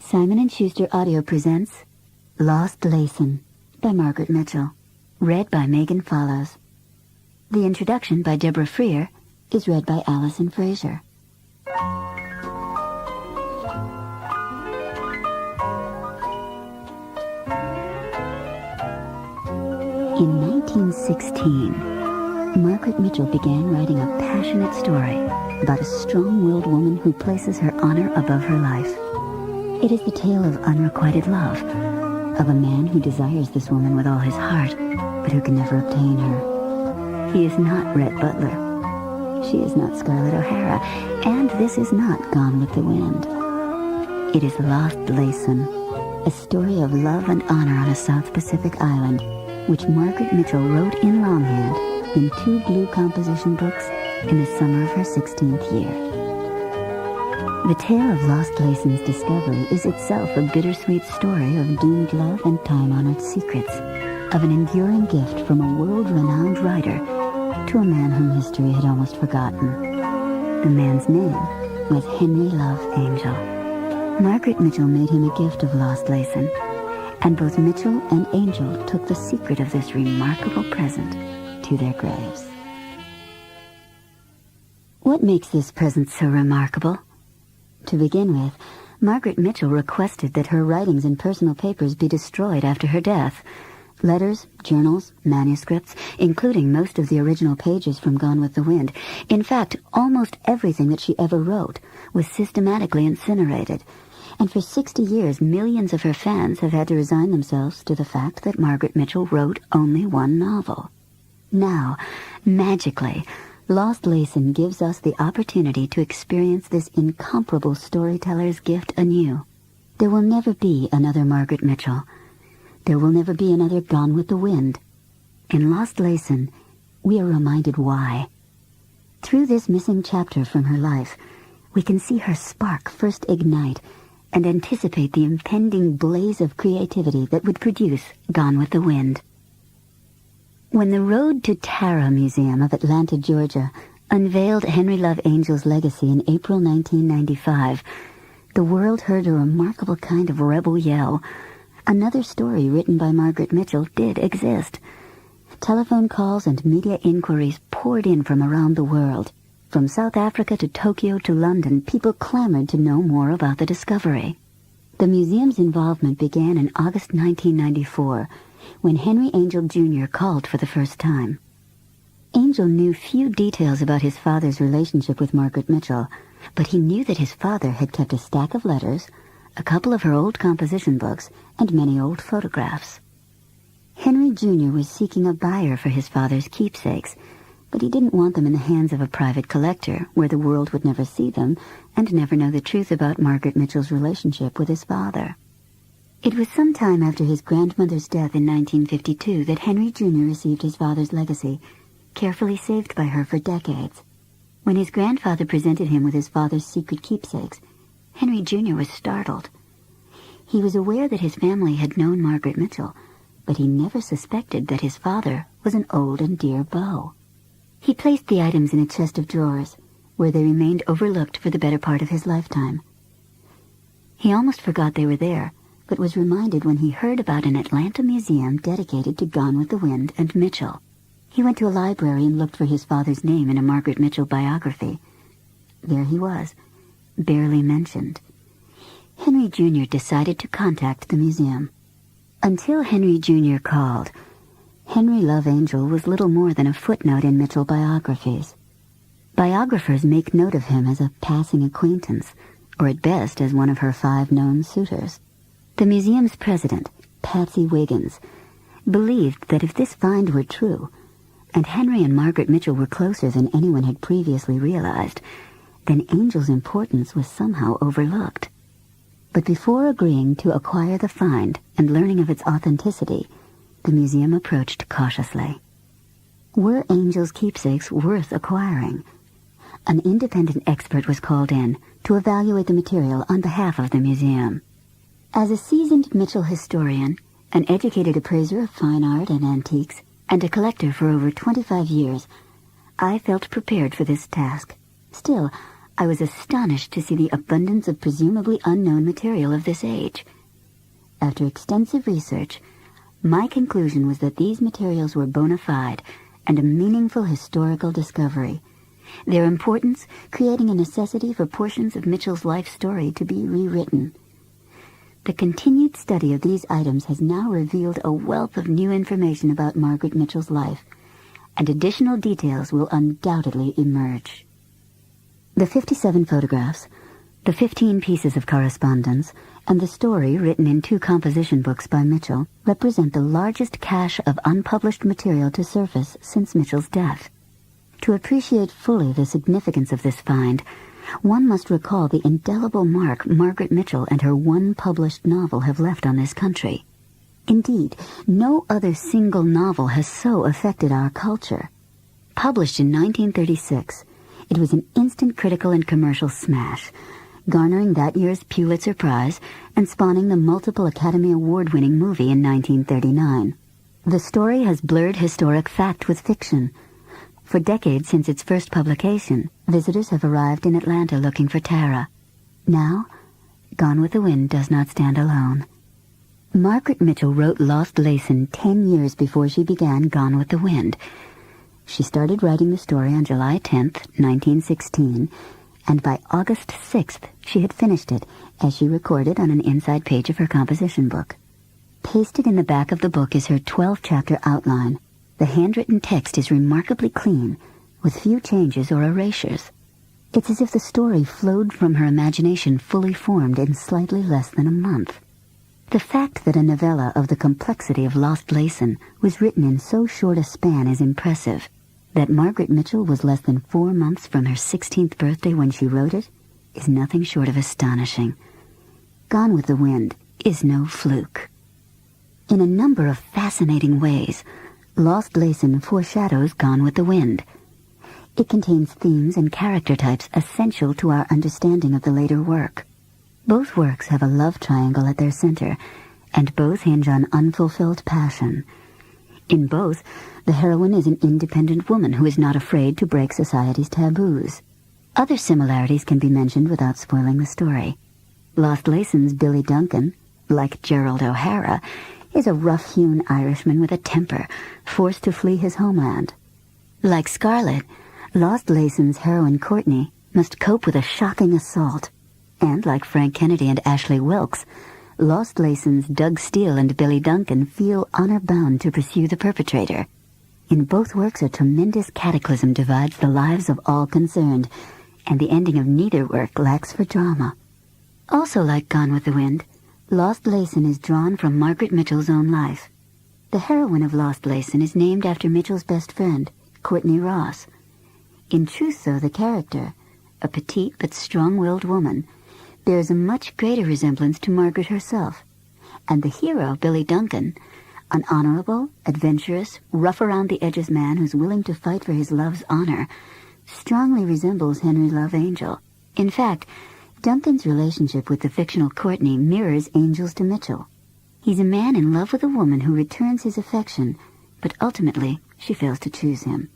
Simon & Schuster Audio presents Lost Laysen by Margaret Mitchell, read by Megan Follows. The introduction by Deborah Freer is read by Alison Fraser. In 1916, Margaret Mitchell began writing a passionate story about a strong-willed woman who places her honor above her life. It is the tale of unrequited love, of a man who desires this woman with all his heart, but who can never obtain her. He is not Rhett Butler. She is not Scarlett O'Hara, and this is not Gone with the Wind. It is Lost Laysen, a story of love and honor on a South Pacific island, which Margaret Mitchell wrote in longhand in 2 blue composition books in the summer of her 16th year. The tale of Lost Laysen's discovery is itself a bittersweet story of doomed love and time-honored secrets, of an enduring gift from a world-renowned writer to a man whom history had almost forgotten. The man's name was Henry Love Angel. Margaret Mitchell made him a gift of Lost Laysen, and both Mitchell and Angel took the secret of this remarkable present to their graves. What makes this present so remarkable? To begin with, Margaret Mitchell requested that her writings and personal papers be destroyed after her death. Letters, journals, manuscripts, including most of the original pages from Gone with the Wind. In fact, almost everything that she ever wrote was systematically incinerated. And for 60 years, millions of her fans have had to resign themselves to the fact that Margaret Mitchell wrote only one novel. Now, magically, Lost Laysen gives us the opportunity to experience this incomparable storyteller's gift anew. There will never be another Margaret Mitchell. There will never be another Gone with the Wind. In Lost Laysen, we are reminded why. Through this missing chapter from her life, we can see her spark first ignite and anticipate the impending blaze of creativity that would produce Gone with the Wind. When the Road to Tara Museum of Atlanta, Georgia, unveiled Henry Love Angel's legacy in April 1995, the world heard a remarkable kind of rebel yell. Another story written by Margaret Mitchell did exist. Telephone calls and media inquiries poured in from around the world. From South Africa to Tokyo to London, people clamored to know more about the discovery. The museum's involvement began in August 1994, when Henry Angel Jr. called for the first time. Angel knew few details about his father's relationship with Margaret Mitchell, but he knew that his father had kept a stack of letters, a couple of her old composition books, and many old photographs. Henry Jr. was seeking a buyer for his father's keepsakes, but he didn't want them in the hands of a private collector, where the world would never see them and never know the truth about Margaret Mitchell's relationship with his father. It was some time after his grandmother's death in 1952 that Henry Jr. received his father's legacy, carefully saved by her for decades. When his grandfather presented him with his father's secret keepsakes, Henry Jr. was startled. He was aware that his family had known Margaret Mitchell, but he never suspected that his father was an old and dear beau. He placed the items in a chest of drawers, where they remained overlooked for the better part of his lifetime. He almost forgot they were there, but was reminded when he heard about an Atlanta museum dedicated to Gone with the Wind and Mitchell. He went to a library and looked for his father's name in a Margaret Mitchell biography. There he was, barely mentioned. Henry Jr. decided to contact the museum. Until Henry Jr. called, Henry Love Angel was little more than a footnote in Mitchell biographies. Biographers make note of him as a passing acquaintance, or at best as one of her 5 known suitors. The museum's president, Patsy Wiggins, believed that if this find were true, and Henry and Margaret Mitchell were closer than anyone had previously realized, then Angel's importance was somehow overlooked. But before agreeing to acquire the find and learning of its authenticity, the museum approached cautiously. Were Angel's keepsakes worth acquiring? An independent expert was called in to evaluate the material on behalf of the museum. As a seasoned Mitchell historian, an educated appraiser of fine art and antiques, and a collector for over 25 years, I felt prepared for this task. Still, I was astonished to see the abundance of presumably unknown material of this age. After extensive research, my conclusion was that these materials were bona fide and a meaningful historical discovery, their importance creating a necessity for portions of Mitchell's life story to be rewritten. The continued study of these items has now revealed a wealth of new information about Margaret Mitchell's life, and additional details will undoubtedly emerge. The 57 photographs, the 15 pieces of correspondence, and the story written in 2 composition books by Mitchell represent the largest cache of unpublished material to surface since Mitchell's death. To appreciate fully the significance of this find, one must recall the indelible mark Margaret Mitchell and her one published novel have left on this country. Indeed, no other single novel has so affected our culture. Published in 1936, it was an instant critical and commercial smash, garnering that year's Pulitzer Prize and spawning the multiple Academy Award-winning movie in 1939. The story has blurred historic fact with fiction. For decades since its first publication, visitors have arrived in Atlanta looking for Tara. Now, Gone with the Wind does not stand alone. Margaret Mitchell wrote Lost Laysen 10 years before she began Gone with the Wind. She started writing the story on July 10th, 1916, and by August 6th she had finished it, as she recorded on an inside page of her composition book. Pasted in the back of the book is her 12-chapter outline. The handwritten text is remarkably clean, with few changes or erasures. It's as if the story flowed from her imagination fully formed in slightly less than a month. The fact that a novella of the complexity of Lost Laysen was written in so short a span is impressive. That Margaret Mitchell was less than 4 months from her 16th birthday when she wrote it is nothing short of astonishing. Gone with the Wind is no fluke. In a number of fascinating ways, Lost Laysen foreshadows Gone with the Wind. It contains themes and character types essential to our understanding of the later work. Both works have a love triangle at their center, and both hinge on unfulfilled passion. In both, the heroine is an independent woman who is not afraid to break society's taboos. Other similarities can be mentioned without spoiling the story. Lost Laysen's Billy Duncan, like Gerald O'Hara, is a rough-hewn Irishman with a temper, forced to flee his homeland. Like Scarlett, Lost Laysen's heroine Courtney must cope with a shocking assault. And like Frank Kennedy and Ashley Wilkes, Lost Laysen's Doug Steele and Billy Duncan feel honor-bound to pursue the perpetrator. In both works, a tremendous cataclysm divides the lives of all concerned, and the ending of neither work lacks for drama. Also like Gone with the Wind, Lost Laysen is drawn from Margaret Mitchell's own life. The heroine of Lost Laysen is named after Mitchell's best friend, Courtney Ross. In truth, though, the character, a petite but strong-willed woman, bears a much greater resemblance to Margaret herself, and the hero, Billy Duncan, an honorable, adventurous, rough-around-the-edges man who's willing to fight for his love's honor, strongly resembles Henry Love Angel. In fact, Duncan's relationship with the fictional Courtney mirrors Angel's to Mitchell. He's a man in love with a woman who returns his affection, but ultimately she fails to choose him.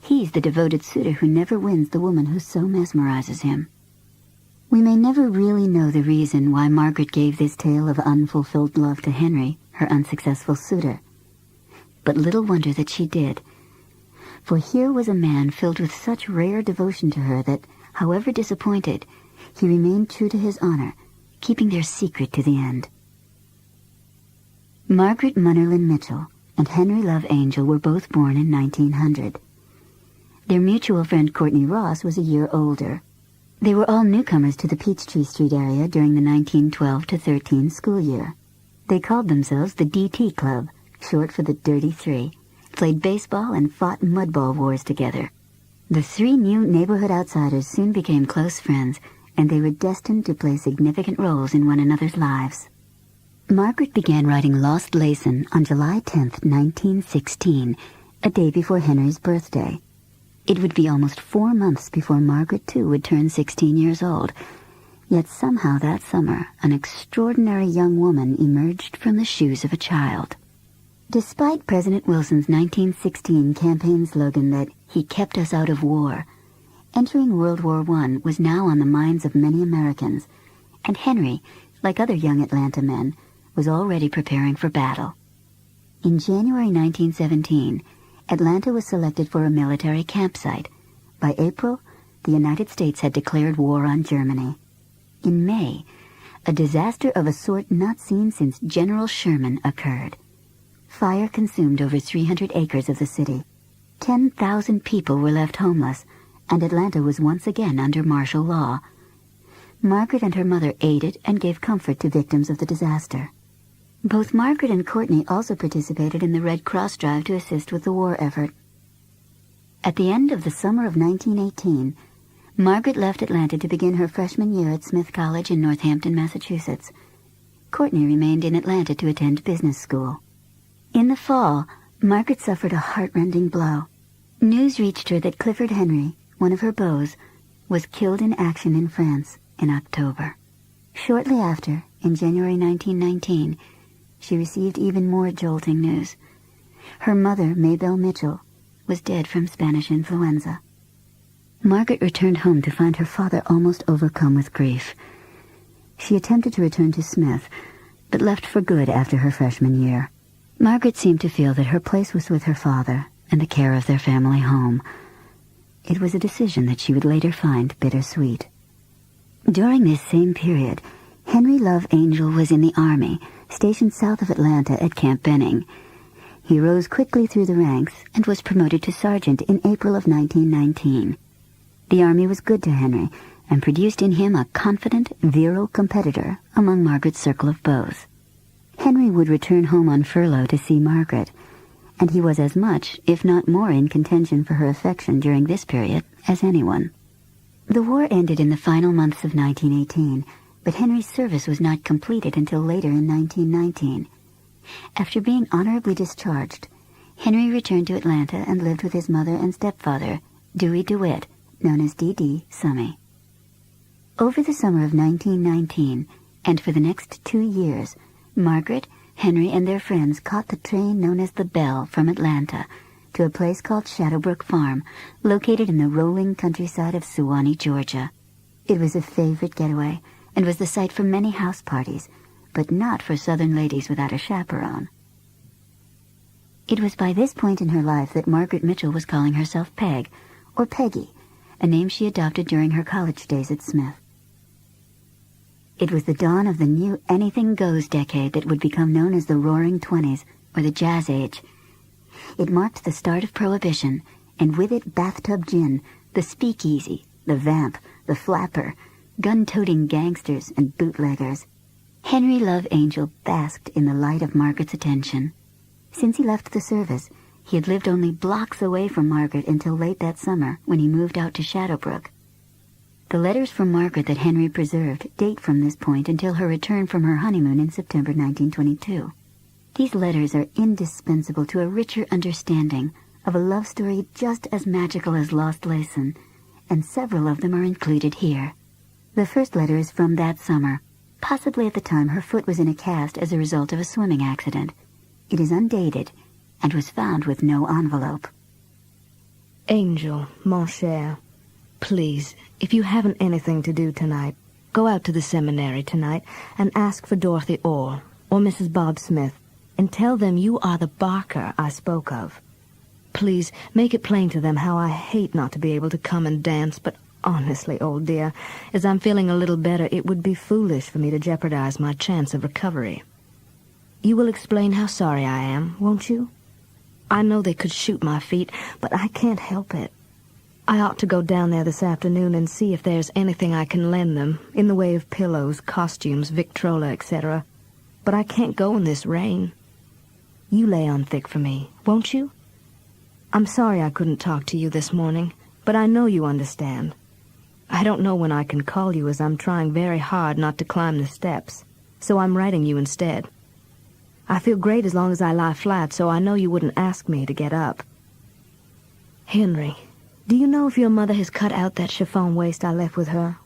He's the devoted suitor who never wins the woman who so mesmerizes him. We may never really know the reason why Margaret gave this tale of unfulfilled love to Henry, her unsuccessful suitor. But little wonder that she did. For here was a man filled with such rare devotion to her that, however disappointed, he remained true to his honor, keeping their secret to the end. Margaret Munnerlyn Mitchell and Henry Love Angel were both born in 1900. Their mutual friend Courtney Ross was a year older. They were all newcomers to the Peachtree Street area during the 1912-13 school year. They called themselves the DT Club, short for the Dirty Three, played baseball and fought mudball wars together. The three new neighborhood outsiders soon became close friends, and they were destined to play significant roles in one another's lives. Margaret began writing Lost Laysen on July 10th, 1916, a day before Henry's birthday. It would be almost 4 months before Margaret, too, would turn 16 years old. Yet somehow that summer, an extraordinary young woman emerged from the shoes of a child. Despite President Wilson's 1916 campaign slogan that he kept us out of war, Entering World War I was now on the minds of many Americans, and Henry, like other young Atlanta men, was already preparing for battle. In January 1917, Atlanta was selected for a military campsite. By April, the United States had declared war on Germany. In May, a disaster of a sort not seen since General Sherman occurred. Fire consumed over 300 acres of the city. 10,000 people were left homeless, and Atlanta was once again under martial law. Margaret and her mother aided and gave comfort to victims of the disaster. Both Margaret and Courtney also participated in the Red Cross drive to assist with the war effort. At the end of the summer of 1918, Margaret left Atlanta to begin her freshman year at Smith College in Northampton, Massachusetts. Courtney remained in Atlanta to attend business school. In the fall, Margaret suffered a heart-rending blow. News reached her that Clifford Henry, one of her beaux, was killed in action in France in October. Shortly after, in January 1919, she received even more jolting news. Her mother, Maybelle Mitchell, was dead from Spanish influenza. Margaret returned home to find her father almost overcome with grief. She attempted to return to Smith, but left for good after her freshman year. Margaret seemed to feel that her place was with her father and the care of their family home. It was a decision that she would later find bittersweet. During this same period, Henry Love Angel was in the Army, stationed south of Atlanta at Camp Benning. He rose quickly through the ranks and was promoted to sergeant in April of 1919. The Army was good to Henry and produced in him a confident, virile competitor among Margaret's circle of beaux. Henry would return home on furlough to see Margaret, and he was as much, if not more, in contention for her affection during this period as anyone. The war ended in the final months of 1918, but Henry's service was not completed until later in 1919. After being honorably discharged, Henry returned to Atlanta and lived with his mother and stepfather, Dewey DeWitt, known as D.D. Summey. Over the summer of 1919, and for the next 2 years, Margaret, Henry, and their friends caught the train known as the Belle from Atlanta to a place called Shadowbrook Farm, located in the rolling countryside of Suwanee, Georgia. It was a favorite getaway and was the site for many house parties, but not for Southern ladies without a chaperone. It was by this point in her life that Margaret Mitchell was calling herself Peg, or Peggy, a name she adopted during her college days at Smith. It was the dawn of the new anything-goes decade that would become known as the Roaring Twenties, or the Jazz Age. It marked the start of Prohibition, and with it bathtub gin, the speakeasy, the vamp, the flapper, gun-toting gangsters and bootleggers. Henry Love Angel basked in the light of Margaret's attention. Since he left the service, he had lived only blocks away from Margaret until late that summer when he moved out to Shadowbrook. The letters from Margaret that Henry preserved date from this point until her return from her honeymoon in September 1922. These letters are indispensable to a richer understanding of a love story just as magical as Lost Laysen, and several of them are included here. The first letter is from that summer. Possibly at the time her foot was in a cast as a result of a swimming accident. It is undated and was found with no envelope. Angel, mon cher, please, if you haven't anything to do tonight, go out to the seminary tonight and ask for Dorothy Orr or Mrs. Bob Smith and tell them you are the Barker I spoke of. Please, make it plain to them how I hate not to be able to come and dance, but honestly, old dear, as I'm feeling a little better, it would be foolish for me to jeopardize my chance of recovery. You will explain how sorry I am, won't you? I know they could shoot my feet, but I can't help it. I ought to go down there this afternoon and see if there's anything I can lend them, in the way of pillows, costumes, Victrola, etc. But I can't go in this rain. You lay on thick for me, won't you? I'm sorry I couldn't talk to you this morning, but I know you understand. I don't know when I can call you, as I'm trying very hard not to climb the steps, so I'm writing you instead. I feel great as long as I lie flat, so I know you wouldn't ask me to get up. Henry, do you know if your mother has cut out that chiffon waist I left with her?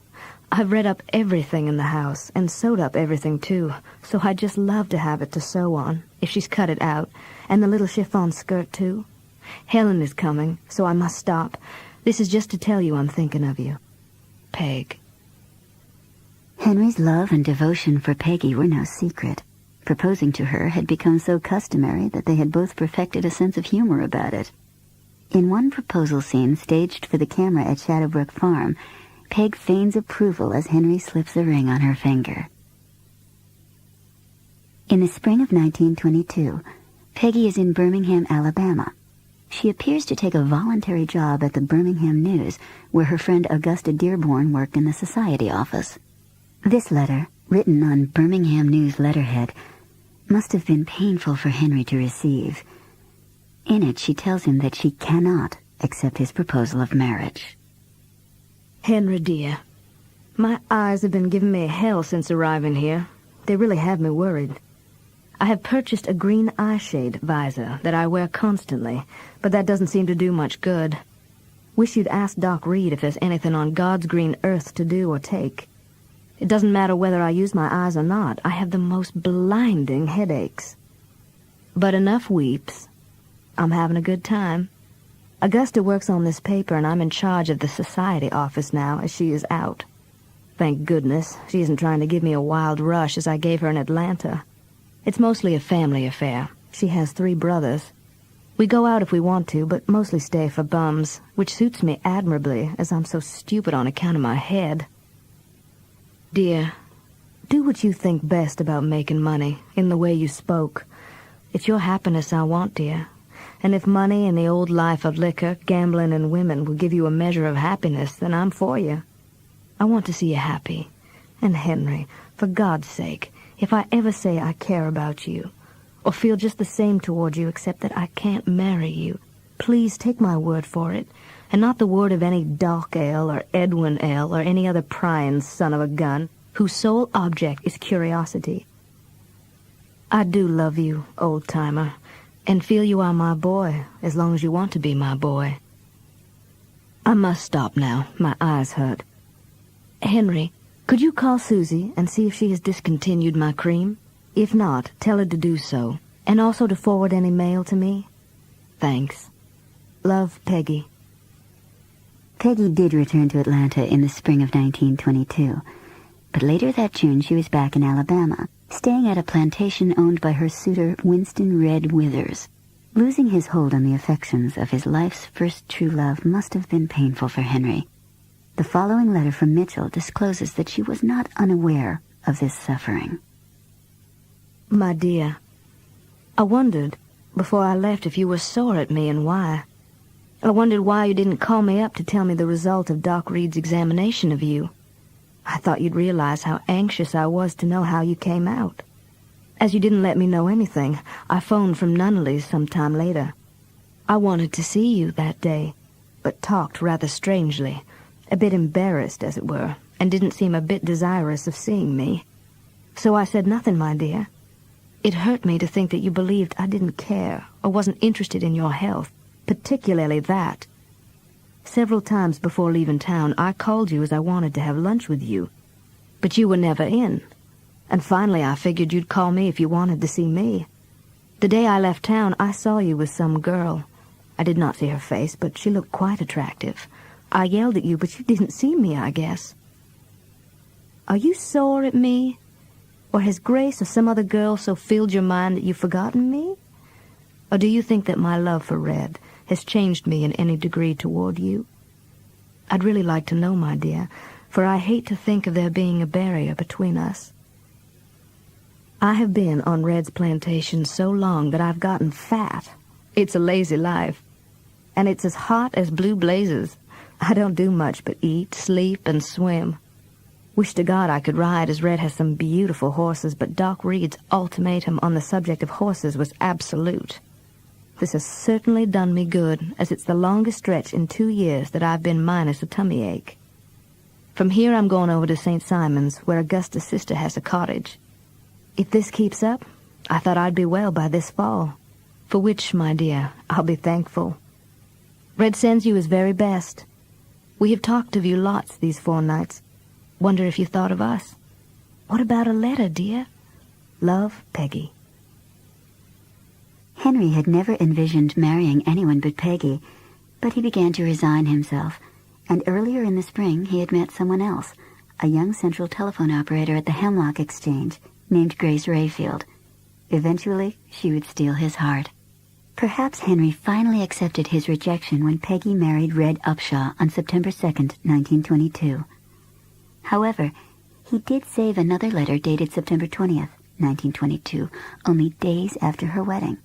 I've read up everything in the house, and sewed up everything, too, so I'd just love to have it to sew on, if she's cut it out, and the little chiffon skirt, too. Helen is coming, so I must stop. This is just to tell you I'm thinking of you. Peg. Henry's love and devotion for Peggy were no secret. Proposing to her had become so customary that they had both perfected a sense of humor about it. In one proposal scene staged for the camera at Shadowbrook Farm, Peg feigns approval as Henry slips a ring on her finger. In the spring of 1922, Peggy is in Birmingham, Alabama. She appears to take a voluntary job at the Birmingham News, where her friend Augusta Dearborn worked in the society office. This letter, written on Birmingham News letterhead, must have been painful for Henry to receive. In it, she tells him that she cannot accept his proposal of marriage. Henry, dear, my eyes have been giving me hell since arriving here. They really have me worried. I have purchased a green eyeshade visor that I wear constantly, but that doesn't seem to do much good. Wish you'd ask Doc Reed if there's anything on God's green earth to do or take. It doesn't matter whether I use my eyes or not. I have the most blinding headaches. But enough weeps. I'm having a good time. Augusta works on this paper, and I'm in charge of the society office now, as she is out. Thank goodness she isn't trying to give me a wild rush as I gave her in Atlanta. It's mostly a family affair. She has 3 brothers. We go out if we want to, but mostly stay for bums, which suits me admirably, as I'm so stupid on account of my head. Dear, do what you think best about making money, in the way you spoke. It's your happiness I want, dear. And if money and the old life of liquor, gambling, and women will give you a measure of happiness, then I'm for you. I want to see you happy. And Henry, for God's sake, if I ever say I care about you, or feel just the same toward you except that I can't marry you, please take my word for it, and not the word of any Doc Ale or Edwin Ale or any other prying son of a gun whose sole object is curiosity. I do love you, old-timer, and feel you are my boy as long as you want to be my boy. I must stop now. My eyes hurt. Henry, could you call Susie and see if she has discontinued my cream? If not, tell her to do so, and also to forward any mail to me. Thanks. Love, Peggy. Peggy did return to Atlanta in the spring of 1922, but later that June she was back in Alabama, staying at a plantation owned by her suitor Winston Red Withers. Losing his hold on the affections of his life's first true love must have been painful for Henry. The following letter from Mitchell discloses that she was not unaware of this suffering. My dear, I wondered before I left if you were sore at me and why. I wondered why you didn't call me up to tell me the result of Doc Reed's examination of you. I thought you'd realize how anxious I was to know how you came out. As you didn't let me know anything, I phoned from Nunnally's some time later. I wanted to see you that day, but talked rather strangely, a bit embarrassed, as it were, and didn't seem a bit desirous of seeing me. So I said nothing, my dear. It hurt me to think that you believed I didn't care or wasn't interested in your health, particularly that. Several times before leaving town, I called you as I wanted to have lunch with you, but you were never in. And finally I figured you'd call me if you wanted to see me. The day I left town, I saw you with some girl. I did not see her face, but she looked quite attractive. I yelled at you, but you didn't see me, I guess. Are you sore at me? Or has Grace or some other girl so filled your mind that you've forgotten me? Or do you think that my love for Red has changed me in any degree toward you? I'd really like to know, my dear, for I hate to think of there being a barrier between us. I have been on Red's plantation so long that I've gotten fat. It's a lazy life, and it's as hot as blue blazes. I don't do much but eat, sleep, and swim. Wish to God I could ride, as Red has some beautiful horses, but Doc Reed's ultimatum on the subject of horses was absolute. This has certainly done me good, as it's the longest stretch in 2 years that I've been minus a tummy ache. From here I'm going over to St. Simon's, where Augusta's sister has a cottage. If this keeps up, I thought I'd be well by this fall, for which, my dear, I'll be thankful. Red sends you his very best. We have talked of you lots these 4 nights. Wonder if you thought of us. What about a letter, dear? Love, Peggy. Henry had never envisioned marrying anyone but Peggy, But he began to resign himself, and earlier in the spring he had met someone else, a young central telephone operator at the Hemlock Exchange named Grace Rayfield. Eventually, she would steal his heart. Perhaps Henry finally accepted his rejection when Peggy married Red Upshaw on September 2nd, 1922. However, he did save another letter dated September 20th, 1922, only days after her wedding.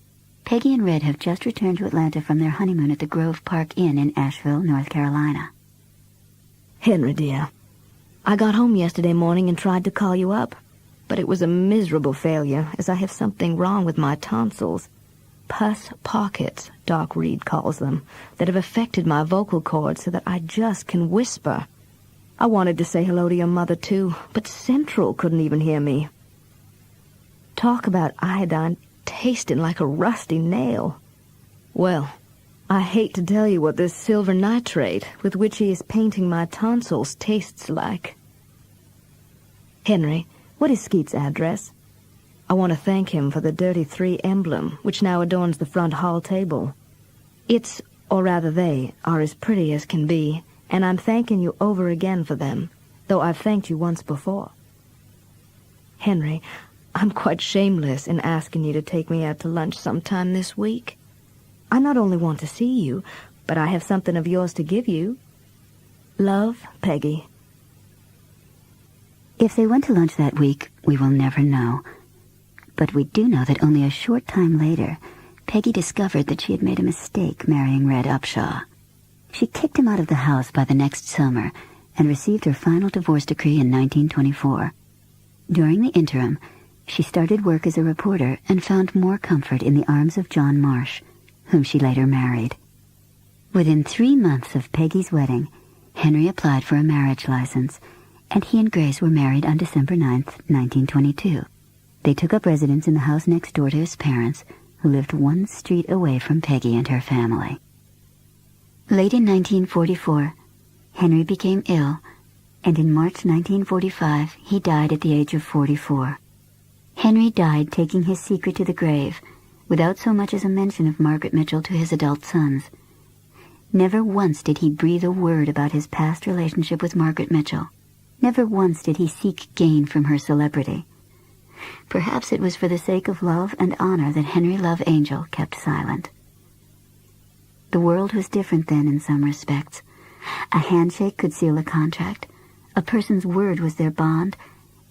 Peggy and Red have just returned to Atlanta from their honeymoon at the Grove Park Inn in Asheville, North Carolina. Henry, dear, I got home yesterday morning and tried to call you up, but it was a miserable failure, as I have something wrong with my tonsils. Pus pockets, Doc Reed calls them, that have affected my vocal cords so that I just can whisper. I wanted to say hello to your mother, too, but Central couldn't even hear me. Talk about iodine tasting like a rusty nail. Well, I hate to tell you what this silver nitrate with which he is painting my tonsils tastes like. Henry, what is Skeet's address? I want to thank him for the Dirty 3 emblem, which now adorns the front hall table. It's, or rather they, are as pretty as can be, and I'm thanking you over again for them, though I've thanked you once before. Henry, I'm quite shameless in asking you to take me out to lunch sometime this week. I not only want to see you, but I have something of yours to give you. Love, Peggy. If they went to lunch that week, we will never know. But we do know that only a short time later, Peggy discovered that she had made a mistake marrying Red Upshaw. She kicked him out of the house by the next summer and received her final divorce decree in 1924. During the interim, she started work as a reporter and found more comfort in the arms of John Marsh, whom she later married. Within 3 months of Peggy's wedding, Henry applied for a marriage license, and he and Grace were married on December 9th, 1922. They took up residence in the house next door to his parents, who lived 1 street away from Peggy and her family. Late in 1944, Henry became ill, and in March 1945, he died at the age of 44. Henry died taking his secret to the grave, without so much as a mention of Margaret Mitchell to his adult sons. Never once did he breathe a word about his past relationship with Margaret Mitchell. Never once did he seek gain from her celebrity. Perhaps it was for the sake of love and honor that Henry Love Angel kept silent. The world was different then in some respects. A handshake could seal a contract, a person's word was their bond,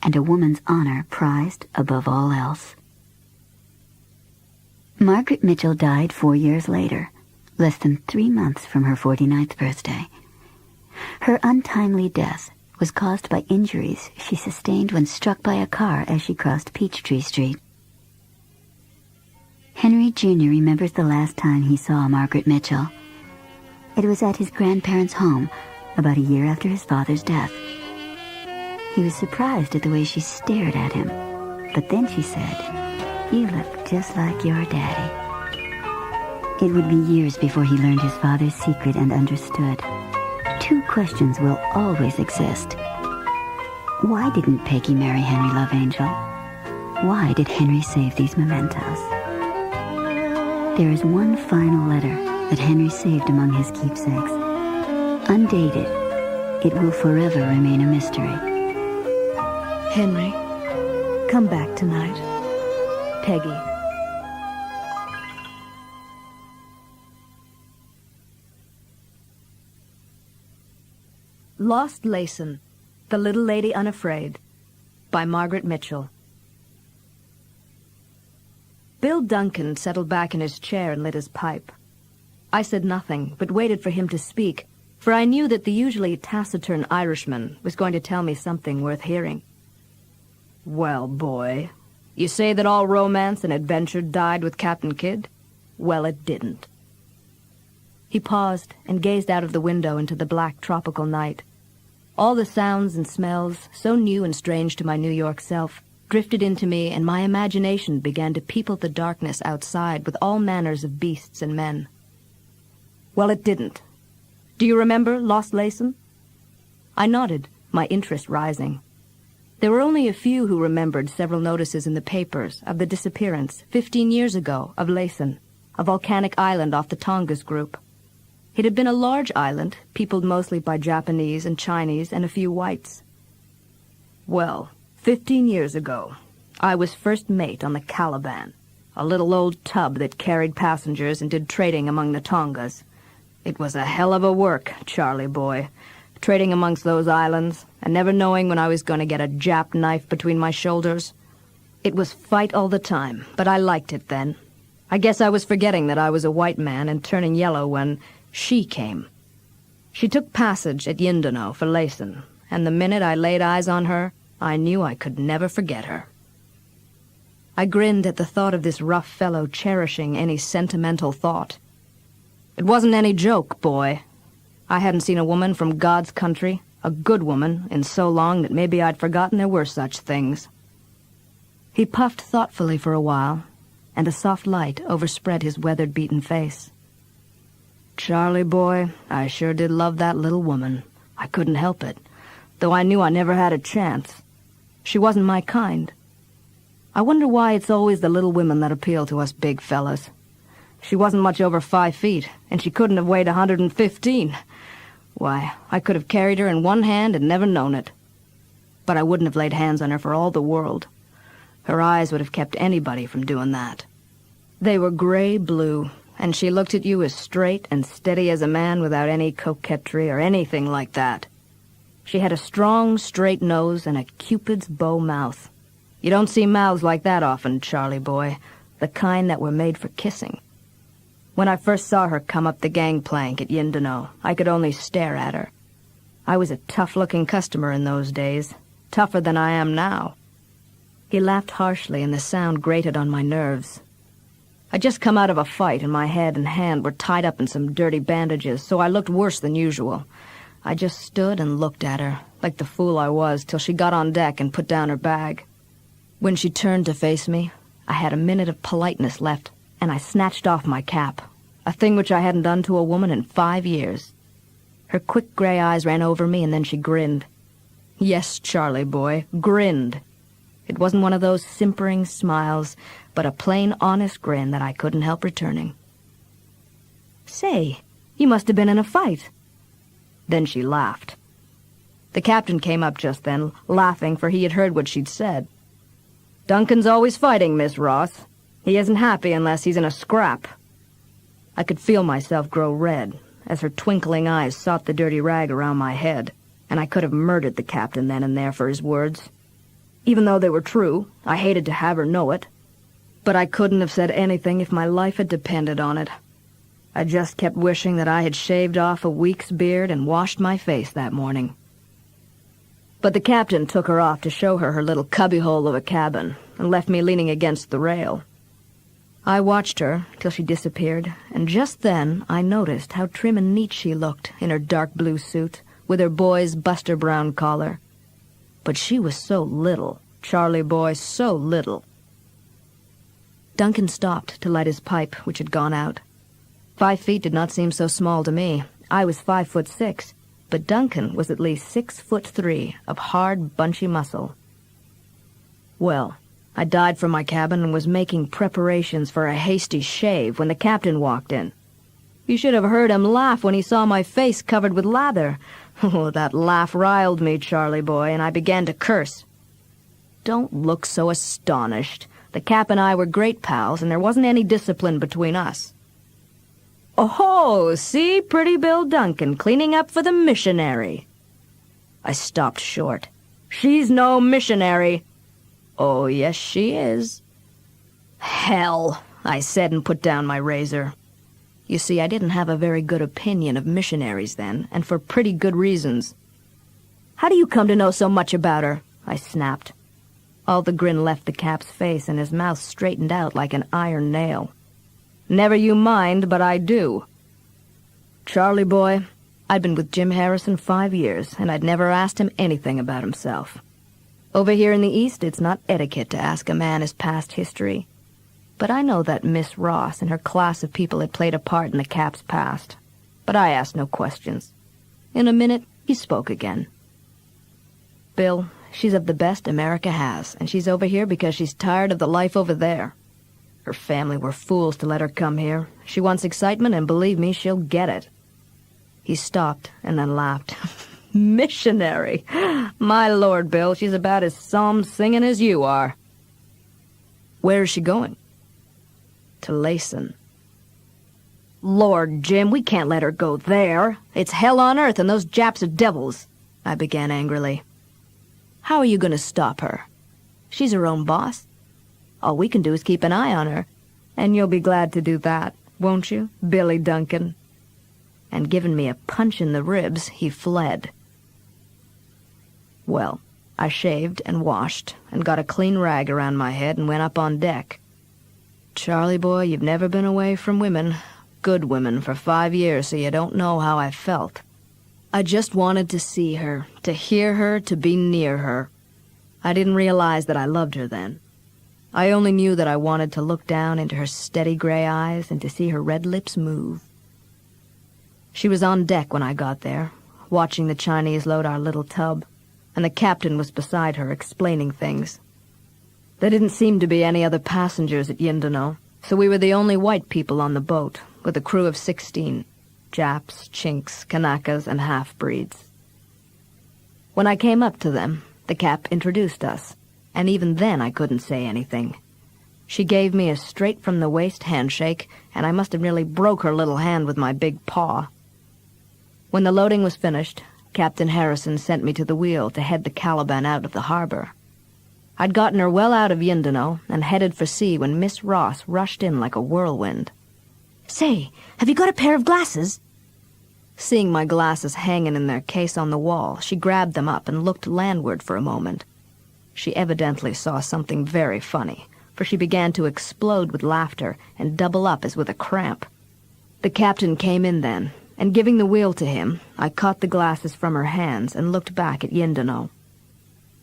and a woman's honor prized above all else. Margaret Mitchell died 4 years later, less than 3 months from her 49th birthday. Her untimely death was caused by injuries she sustained when struck by a car as she crossed Peachtree Street. Henry Jr. remembers the last time he saw Margaret Mitchell. It was at his grandparents' home, about a year after his father's death. He was surprised at the way she stared at him, but then she said, "You look just like your daddy." It would be years before he learned his father's secret and understood. 2 questions will always exist. Why didn't Peggy marry Henry Love Angel? Why did Henry save these mementos? There is one final letter that Henry saved among his keepsakes. Undated, it will forever remain a mystery. Henry, come back tonight. Peggy. Lost Laysen, The Little Lady Unafraid, by Margaret Mitchell. Bill Duncan settled back in his chair and lit his pipe. I said nothing, but waited for him to speak, for I knew that the usually taciturn Irishman was going to tell me something worth hearing. "Well, boy, you say that all romance and adventure died with Captain Kidd? Well, it didn't." He paused and gazed out of the window into the black tropical night. All the sounds and smells, so new and strange to my New York self, drifted into me, and my imagination began to people the darkness outside with all manners of beasts and men. "Well, it didn't. Do you remember Lost Laysen?" I nodded, my interest rising. There were only a few who remembered several notices in the papers of the disappearance 15 years ago of Laysen, a volcanic island off the Tongass group. It had been a large island, peopled mostly by Japanese and Chinese and a few whites. Well, 15 years ago, I was first mate on the Caliban, a little old tub that carried passengers and did trading among the Tongas. It was a hell of a work, Charlie boy, trading amongst those islands and never knowing when I was going to get a Jap knife between my shoulders. It was fight all the time, but I liked it then. I guess I was forgetting that I was a white man and turning yellow when she came. She took passage at Yindano for Laysen, and the minute I laid eyes on her, I knew I could never forget her. I grinned at the thought of this rough fellow cherishing any sentimental thought. It wasn't any joke, boy. I hadn't seen a woman from God's country, a good woman, in so long that maybe I'd forgotten there were such things. He puffed thoughtfully for a while, and a soft light overspread his weathered-beaten face. Charlie boy, I sure did love that little woman. I couldn't help it, though I knew I never had a chance. She wasn't my kind. I wonder why it's always the little women that appeal to us big fellas. She wasn't much over 5 feet, and she couldn't have weighed 115. Why, I could have carried her in one hand and never known it. But I wouldn't have laid hands on her for all the world. Her eyes would have kept anybody from doing that. They were gray-blue, and she looked at you as straight and steady as a man without any coquetry or anything like that. She had a strong, straight nose and a Cupid's bow mouth. You don't see mouths like that often, Charlie boy, the kind that were made for kissing. When I first saw her come up the gangplank at Yindano, I could only stare at her. I was a tough-looking customer in those days, tougher than I am now. He laughed harshly, and the sound grated on my nerves. I'd just come out of a fight, and my head and hand were tied up in some dirty bandages, so I looked worse than usual. I just stood and looked at her, like the fool I was, till she got on deck and put down her bag. When she turned to face me, I had a minute of politeness left, and I snatched off my cap, a thing which I hadn't done to a woman in 5 years. Her quick gray eyes ran over me, and then she grinned. Yes, Charlie boy, grinned. It wasn't one of those simpering smiles, but a plain, honest grin that I couldn't help returning. Say, you must have been in a fight. Then she laughed. The captain came up just then, laughing, for he had heard what she'd said. Duncan's always fighting, Miss Ross. He isn't happy unless he's in a scrap. I could feel myself grow red as her twinkling eyes sought the dirty rag around my head, and I could have murdered the captain then and there for his words. Even though they were true, I hated to have her know it. But I couldn't have said anything if my life had depended on it. I just kept wishing that I had shaved off a week's beard and washed my face that morning. But the captain took her off to show her her little cubbyhole of a cabin and left me leaning against the rail. I watched her till she disappeared, and just then I noticed how trim and neat she looked in her dark blue suit, with her boy's Buster Brown collar. But she was so little, Charlie boy, so little. Duncan stopped to light his pipe, which had gone out. 5 feet did not seem so small to me. I was 5'6", but Duncan was at least 6'3" of hard, bunchy muscle. Well, I dived from my cabin and was making preparations for a hasty shave when the captain walked in. You should have heard him laugh when he saw my face covered with lather. Oh, that laugh riled me, Charlie boy, and I began to curse. Don't look so astonished. The Cap and I were great pals, and there wasn't any discipline between us. Oh, see pretty Bill Duncan cleaning up for the missionary. I stopped short. She's no missionary. Oh, yes, she is. Hell, I said and put down my razor. You see, I didn't have a very good opinion of missionaries then, and for pretty good reasons. How do you come to know so much about her? I snapped. All the grin left the Cap's face, and his mouth straightened out like an iron nail. Never you mind, but I do. Charlie boy, I'd been with Jim Harrison 5 years, and I'd never asked him anything about himself. Over here in the East, it's not etiquette to ask a man his past history. But I know that Miss Ross and her class of people had played a part in the Cap's past. But I asked no questions. In a minute, he spoke again. Bill, she's of the best America has, and she's over here because she's tired of the life over there. Her family were fools to let her come here. She wants excitement, and believe me, she'll get it. He stopped and then laughed. Missionary! My Lord, Bill, she's about as psalm-singing as you are. Where is she going? To Laysen. Lord, Jim, we can't let her go there. It's hell on earth, and those Japs are devils, I began angrily. How are you going to stop her? She's her own boss. All we can do is keep an eye on her, and you'll be glad to do that, won't you, Billy Duncan? And giving me a punch in the ribs, he fled. Well, I shaved and washed and got a clean rag around my head and went up on deck. Charlie boy, you've never been away from women, good women, for 5 years, so you don't know how I felt. I just wanted to see her, to hear her, to be near her. I didn't realize that I loved her then. I only knew that I wanted to look down into her steady gray eyes and to see her red lips move. She was on deck when I got there, watching the Chinese load our little tub, and the captain was beside her explaining things. There didn't seem to be any other passengers at Yindano, so we were the only white people on the boat, with a crew of 16, Japs, Chinks, Kanakas, and half-breeds. When I came up to them, the Cap introduced us, and even then I couldn't say anything. She gave me a straight-from-the-waist handshake, and I must have nearly broke her little hand with my big paw. When the loading was finished, Captain Harrison sent me to the wheel to head the Caliban out of the harbor. I'd gotten her well out of Yindano and headed for sea when Miss Ross rushed in like a whirlwind. "Say, have you got a pair of glasses?" Seeing my glasses hanging in their case on the wall, she grabbed them up and looked landward for a moment. She evidently saw something very funny, for she began to explode with laughter and double up as with a cramp. The captain came in then, and giving the wheel to him, I caught the glasses from her hands and looked back at Yindano.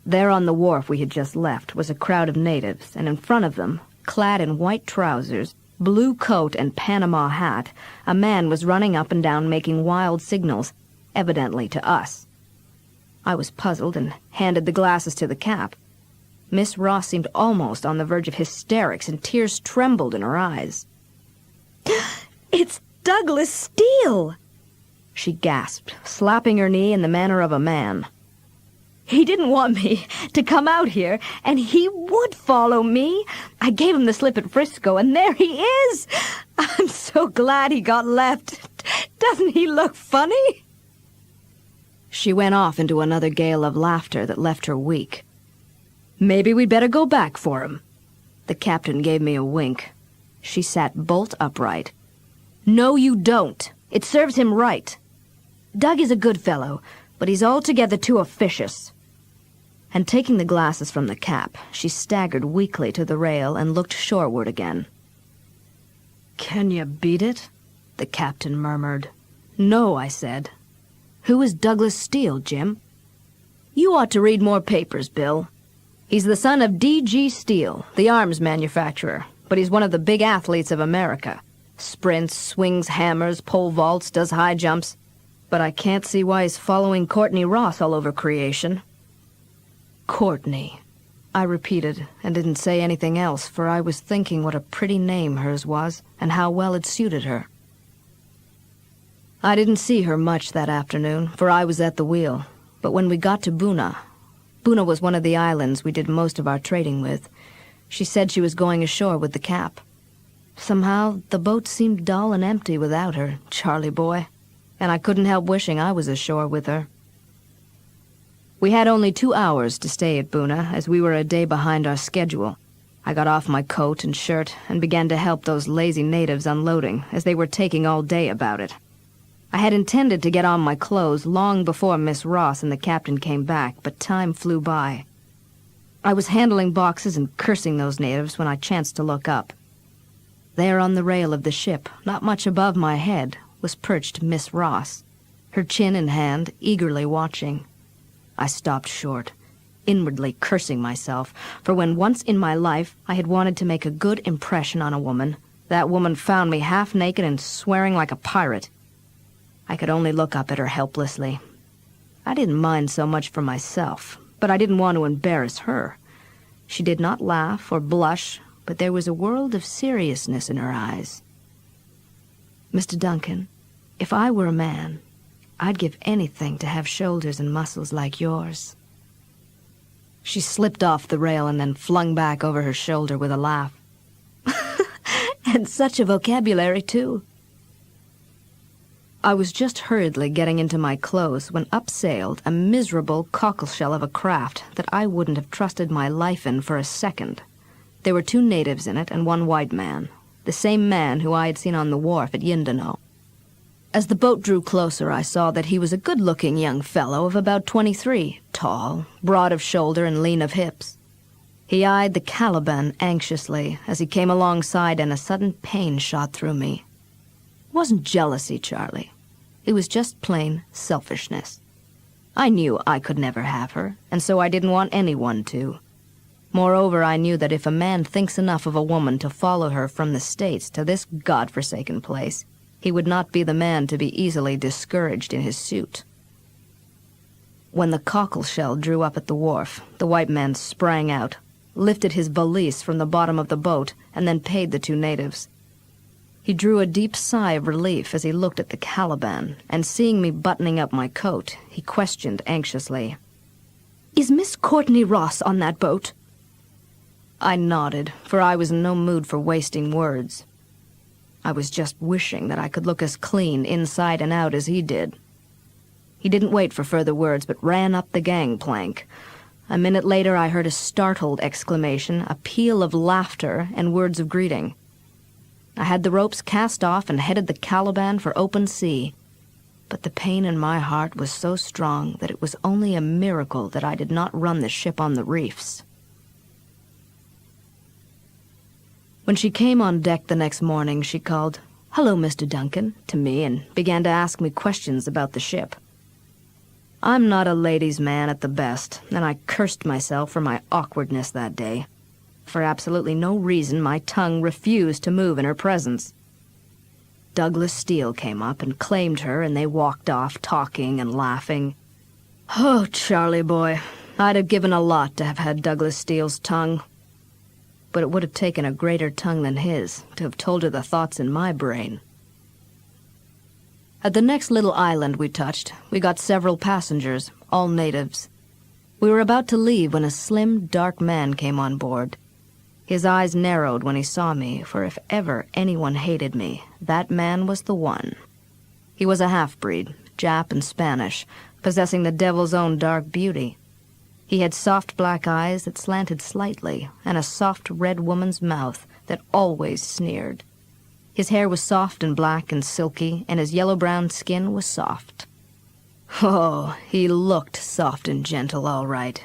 There on the wharf we had just left was a crowd of natives, and in front of them, clad in white trousers, blue coat and Panama hat, a man was running up and down making wild signals, evidently to us. I was puzzled and handed the glasses to the Cap. Miss Ross seemed almost on the verge of hysterics, and tears trembled in her eyes. "It's Douglas Steele!" she gasped, slapping her knee in the manner of a man. "He didn't want me to come out here, and he would follow me. I gave him the slip at Frisco, and there he is. I'm so glad he got left. Doesn't he look funny?" She went off into another gale of laughter that left her weak. "Maybe we'd better go back for him." The captain gave me a wink. She sat bolt upright. "No, you don't. It serves him right. Doug is a good fellow, but he's altogether too officious." And taking the glasses from the Cap, she staggered weakly to the rail and looked shoreward again. "Can you beat it?" the captain murmured. "No," I said. "Who is Douglas Steele, Jim?" "You ought to read more papers, Bill. He's the son of D.G. Steele, the arms manufacturer, but he's one of the big athletes of America. Sprints, swings hammers, pole vaults, does high jumps. But I can't see why he's following Courtney Ross all over creation." "Courtney," I repeated, and didn't say anything else, for I was thinking what a pretty name hers was, and how well it suited her. I didn't see her much that afternoon, for I was at the wheel, but when we got to Buna was one of the islands we did most of our trading with, she said she was going ashore with the Cap. Somehow, the boat seemed dull and empty without her, Charlie boy, and I couldn't help wishing I was ashore with her. We had only 2 hours to stay at Buna, as we were a day behind our schedule. I got off my coat and shirt and began to help those lazy natives unloading, as they were taking all day about it. I had intended to get on my clothes long before Miss Ross and the captain came back, but time flew by. I was handling boxes and cursing those natives when I chanced to look up. There on the rail of the ship, not much above my head, was perched Miss Ross, her chin in hand, eagerly watching. I stopped short, inwardly cursing myself, for when once in my life I had wanted to make a good impression on a woman, that woman found me half naked and swearing like a pirate. I could only look up at her helplessly. I didn't mind so much for myself, but I didn't want to embarrass her. She did not laugh or blush, but there was a world of seriousness in her eyes. "Mr. Duncan, if I were a man, I'd give anything to have shoulders and muscles like yours." She slipped off the rail and then flung back over her shoulder with a laugh. "And such a vocabulary, too." I was just hurriedly getting into my clothes when up sailed a miserable cockleshell of a craft that I wouldn't have trusted my life in for a second. There were 2 natives in it and 1 white man, the same man who I had seen on the wharf at Yindano. As the boat drew closer, I saw that he was a good-looking young fellow of about 23, tall, broad of shoulder and lean of hips. He eyed the Caliban anxiously as he came alongside, and a sudden pain shot through me. It wasn't jealousy, Charlie. It was just plain selfishness. I knew I could never have her, and so I didn't want anyone to. Moreover, I knew that if a man thinks enough of a woman to follow her from the States to this godforsaken place, he would not be the man to be easily discouraged in his suit. When the cockleshell drew up at the wharf, the white man sprang out, lifted his valise from the bottom of the boat, and then paid the 2 natives. He drew a deep sigh of relief as he looked at the Caliban, and seeing me buttoning up my coat, he questioned anxiously, "Is Miss Courtney Ross on that boat?" I nodded, for I was in no mood for wasting words. I was just wishing that I could look as clean inside and out as he did. He didn't wait for further words, but ran up the gangplank. A minute later, I heard a startled exclamation, a peal of laughter, and words of greeting. I had the ropes cast off and headed the Caliban for open sea. But the pain in my heart was so strong that it was only a miracle that I did not run the ship on the reefs. When she came on deck the next morning, she called, "Hello, Mr. Duncan," to me and began to ask me questions about the ship. I'm not a ladies' man at the best, and I cursed myself for my awkwardness that day. For absolutely no reason, my tongue refused to move in her presence. Douglas Steele came up and claimed her, and they walked off, talking and laughing. Oh, Charlie boy, I'd have given a lot to have had Douglas Steele's tongue. But it would have taken a greater tongue than his to have told her the thoughts in my brain. At the next little island we touched, we got several passengers, all natives. We were about to leave when a slim, dark man came on board. His eyes narrowed when he saw me, for if ever anyone hated me, that man was the one. He was a half-breed, Jap and Spanish, possessing the devil's own dark beauty. He had soft black eyes that slanted slightly, and a soft red woman's mouth that always sneered. His hair was soft and black and silky, and his yellow-brown skin was soft. Oh, he looked soft and gentle, all right.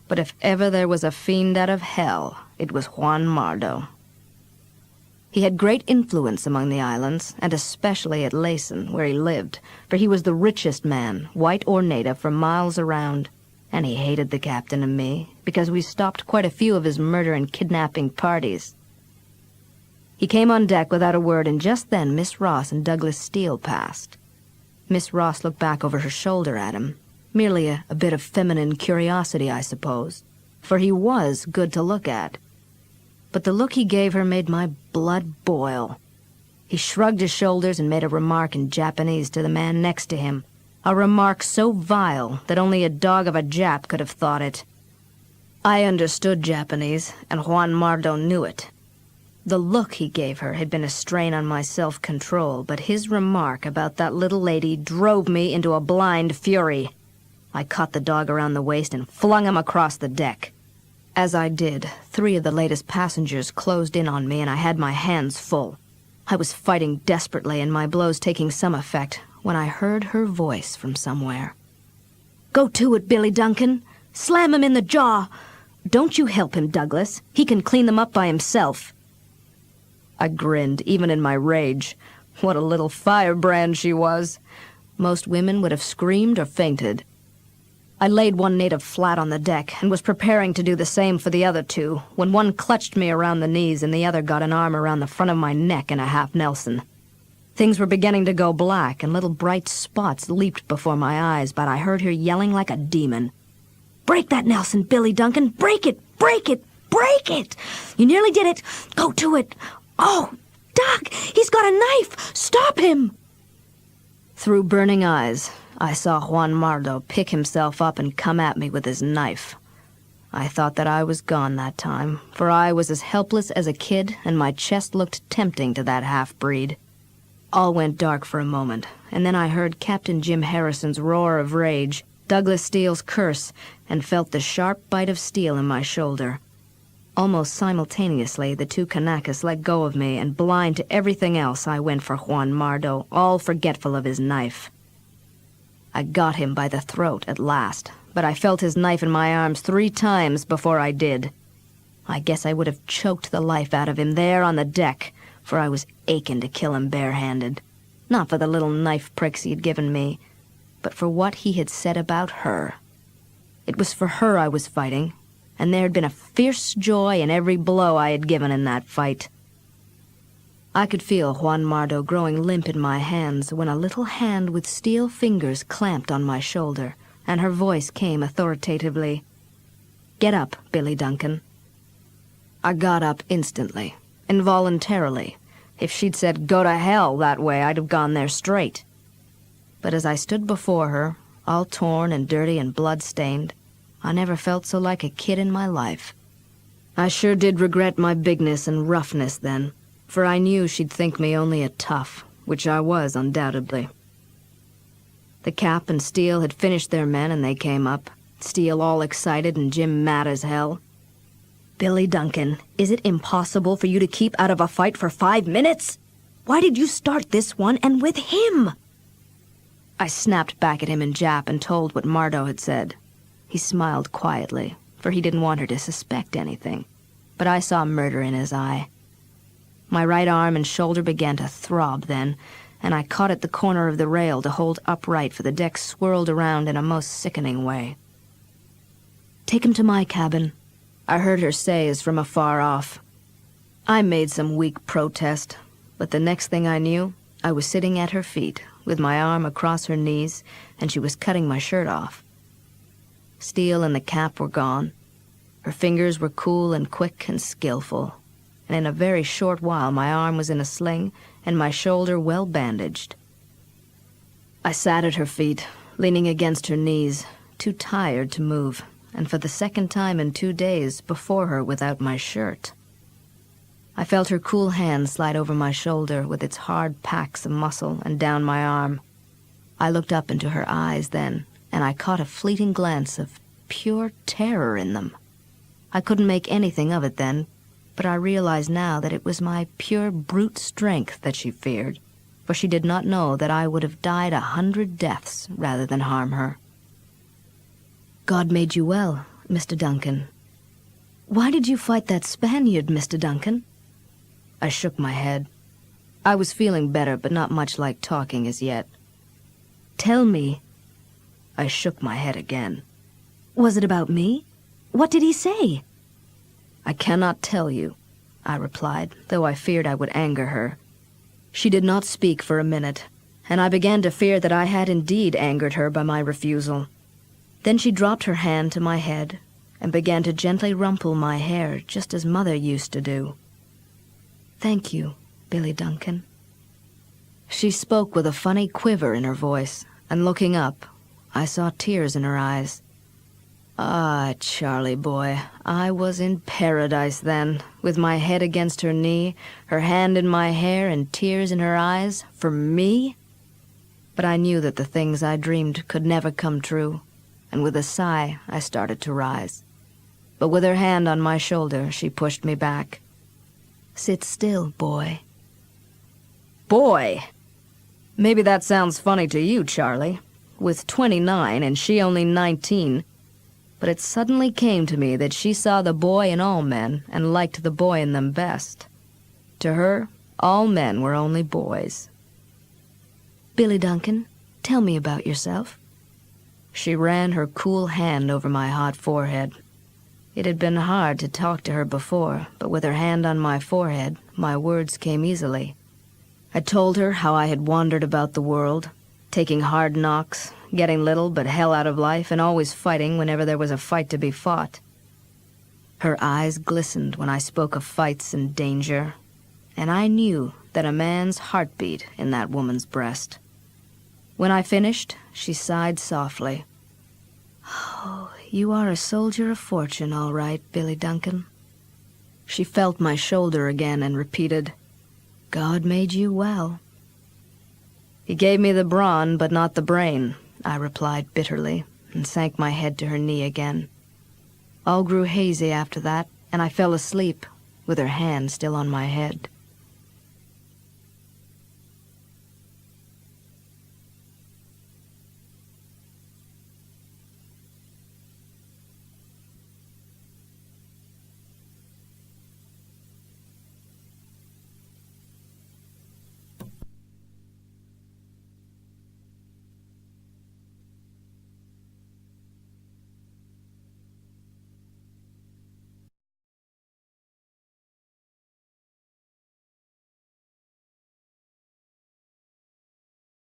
But if ever there was a fiend out of hell, it was Juan Mardo. He had great influence among the islands, and especially at Laysen, where he lived, for he was the richest man, white or native, for miles around. And he hated the captain and me, because we stopped quite a few of his murder and kidnapping parties. He came on deck without a word, and just then Miss Ross and Douglas Steele passed. Miss Ross looked back over her shoulder at him, merely a bit of feminine curiosity, I suppose, for he was good to look at. But the look he gave her made my blood boil. He shrugged his shoulders and made a remark in Japanese to the man next to him, a remark so vile that only a dog of a Jap could have thought it. I understood Japanese, and Juan Mardo knew it. The look he gave her had been a strain on my self-control, but his remark about that little lady drove me into a blind fury. I caught the dog around the waist and flung him across the deck. As I did, 3 of the latest passengers closed in on me, and I had my hands full. I was fighting desperately, and my blows taking some effect, when I heard her voice from somewhere. "Go to it, Billy Duncan. Slam him in the jaw. Don't you help him, Douglas. He can clean them up by himself." I grinned, even in my rage. What a little firebrand she was. Most women would have screamed or fainted. I laid one native flat on the deck and was preparing to do the same for the other 2, when one clutched me around the knees and the other got an arm around the front of my neck in a half Nelson. Things were beginning to go black, and little bright spots leaped before my eyes, but I heard her yelling like a demon. "Break that Nelson, Billy Duncan! Break it! Break it! Break it! You nearly did it! Go to it! Oh, Doc! He's got a knife! Stop him!" Through burning eyes, I saw Juan Mardo pick himself up and come at me with his knife. I thought that I was gone that time, for I was as helpless as a kid, and my chest looked tempting to that half-breed. All went dark for a moment, and then I heard Captain Jim Harrison's roar of rage, Douglas Steele's curse, and felt the sharp bite of steel in my shoulder. Almost simultaneously, the two Kanakas let go of me, and blind to everything else, I went for Juan Mardo, all forgetful of his knife. I got him by the throat at last, but I felt his knife in my arms 3 times before I did. I guess I would have choked the life out of him there on the deck, for I was aching to kill him barehanded. Not for the little knife pricks he had given me, but for what he had said about her. It was for her I was fighting, and there had been a fierce joy in every blow I had given in that fight. I could feel Juan Mardo growing limp in my hands when a little hand with steel fingers clamped on my shoulder, and her voice came authoritatively. "Get up, Billy Duncan." I got up instantly, involuntarily. If she'd said, "Go to hell," that way, I'd have gone there straight. But as I stood before her, all torn and dirty and blood-stained, I never felt so like a kid in my life. I sure did regret my bigness and roughness then, for I knew she'd think me only a tough, which I was undoubtedly. The Cap and Steele had finished their men and they came up, Steele all excited and Jim mad as hell. "Billy Duncan, is it impossible for you to keep out of a fight for 5 minutes? Why did you start this one and with him?" I snapped back at him in Jap and told what Mardo had said. He smiled quietly, for he didn't want her to suspect anything, but I saw murder in his eye. My right arm and shoulder began to throb then, and I caught at the corner of the rail to hold upright, for the deck swirled around in a most sickening way. "Take him to my cabin," I heard her say as from afar off. I made some weak protest, but the next thing I knew, I was sitting at her feet, with my arm across her knees, and she was cutting my shirt off. Steele and the Cap were gone. Her fingers were cool and quick and skillful, and in a very short while my arm was in a sling and my shoulder well bandaged. I sat at her feet, leaning against her knees, too tired to move, and for the second time in 2 days before her without my shirt. I felt her cool hand slide over my shoulder with its hard packs of muscle and down my arm. I looked up into her eyes then, and I caught a fleeting glance of pure terror in them. I couldn't make anything of it then, but I realize now that it was my pure brute strength that she feared, for she did not know that I would have died 100 deaths rather than harm her. "God made you well, Mr. Duncan. Why did you fight that Spaniard, Mr. Duncan?" I shook my head. I was feeling better, but not much like talking as yet. "Tell me." I shook my head again. "Was it about me? What did he say?" "I cannot tell you," I replied, though I feared I would anger her. She did not speak for a minute, and I began to fear that I had indeed angered her by my refusal. Then she dropped her hand to my head and began to gently rumple my hair, just as Mother used to do. "Thank you, Billy Duncan." She spoke with a funny quiver in her voice, and looking up, I saw tears in her eyes. Ah, Charlie boy, I was in paradise then, with my head against her knee, her hand in my hair and tears in her eyes, for me? But I knew that the things I dreamed could never come true, and with a sigh I started to rise. But with her hand on my shoulder, she pushed me back. "Sit still, boy." Boy! Maybe that sounds funny to you, Charlie, with 29 and she only 19, but it suddenly came to me that she saw the boy in all men and liked the boy in them best. To her, all men were only boys. "Billy Duncan, tell me about yourself." She ran her cool hand over my hot forehead. It had been hard to talk to her before, but with her hand on my forehead, my words came easily. I told her how I had wandered about the world, taking hard knocks, getting little but hell out of life, and always fighting whenever there was a fight to be fought. Her eyes glistened when I spoke of fights and danger, and I knew that a man's heart beat in that woman's breast. When I finished, she sighed softly. "Oh, you are a soldier of fortune, all right, Billy Duncan." She felt my shoulder again and repeated, "God made you well." "He gave me the brawn, but not the brain," I replied bitterly, and sank my head to her knee again. All grew hazy after that, and I fell asleep, with her hand still on my head.